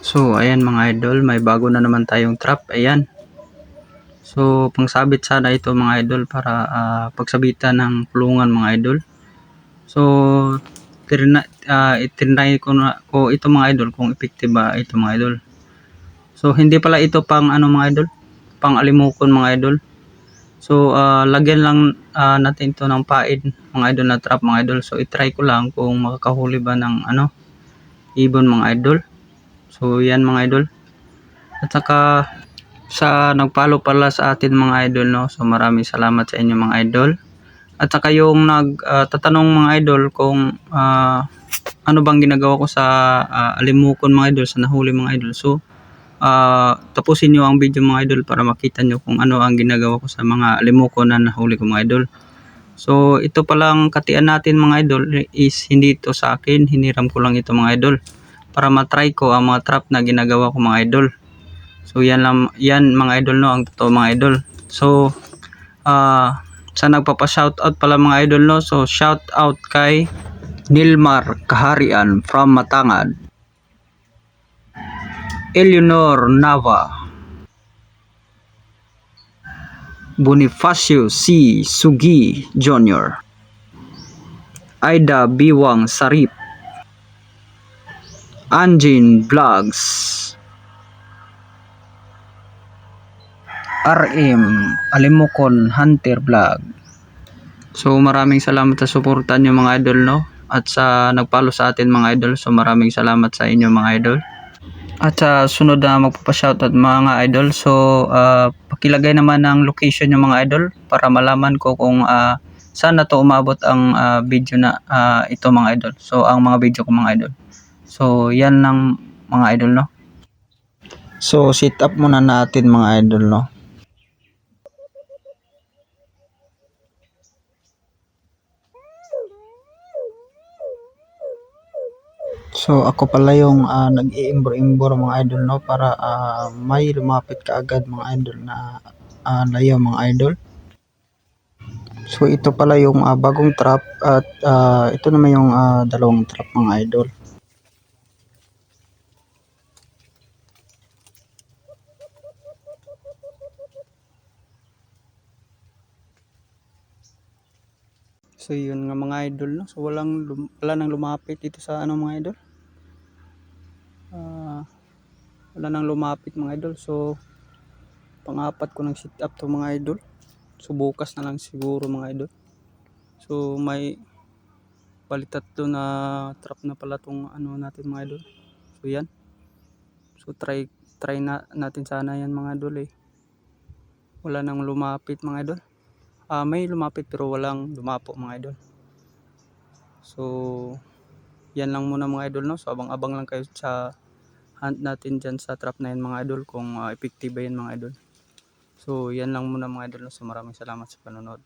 So ayan mga idol, may bago na naman tayong trap. Ayan. So pangsabit sana ito mga idol para pagsabitan ng kulungan mga idol. So itinry ko ito mga idol kung effective ba ito mga idol. So hindi pala ito pang ano mga idol, pang alimukon mga idol. So lagyan lang natin ito ng paid mga idol na trap mga idol. So itry ko lang kung makakahuli ba ng ibon mga idol. So yan mga idol. At saka sa nagpalo pala sa atin mga idol, no. So maraming salamat sa inyo mga idol. At saka yung tatanong mga idol kung ano bang ginagawa ko sa alimukon mga idol, sa nahuli mga idol. So tapusin nyo ang video mga idol para makita nyo kung ano ang ginagawa ko sa mga alimukon na nahuli ko mga idol. So ito palang katian natin mga idol is hindi ito sa akin, hiniram ko lang ito mga idol para matry ko ang mga trap na ginagawa ko mga idol. So yan mga idol, no, ang totoo mga idol. So sa nagpapa-shoutout pala mga idol, no. So shout out kay Nilmar Kaharian from Matangad, Eleanor Nava, Bonifacio C. Sugi Jr., Aida Biwang Sarip, Anjin Vlogs, RM Alimukon Hunter Vlog. So maraming salamat sa suporta nyo mga idol, no, at sa nagpalo sa atin mga idol. So maraming salamat sa inyo mga idol. At sa sunod na magpapa-shoutout mga idol, so pakilagay naman ang location nyo mga idol para malaman ko kung saan na to umabot ang video na ito mga idol. So ang mga video ko mga idol. So yan lang mga idol, no. So sit up muna natin mga idol, no. So ako pala yung nag-iimbor-imbor mga idol, no, para may lumapit kaagad mga idol na layo mga idol. So ito pala yung bagong trap at ito naman yung dalawang trap mga idol. So yun nga mga idol, no. So wala nang lumapit dito sa mga idol. Wala nang lumapit mga idol. So pang-apat ko ng sit up to mga idol. So bukas na lang siguro mga idol. So may bali tatlo na trap na pala tong natin mga idol. So yan. So try natin sana yan mga idol eh. Wala nang lumapit mga idol. May lumapit pero walang lumapo mga idol. So yan lang muna mga idol, no. So abang-abang lang kayo sa hunt natin dyan sa trap na yan mga idol kung effective ba yan mga idol. So yan lang muna mga idol, no. So maraming salamat sa panonood.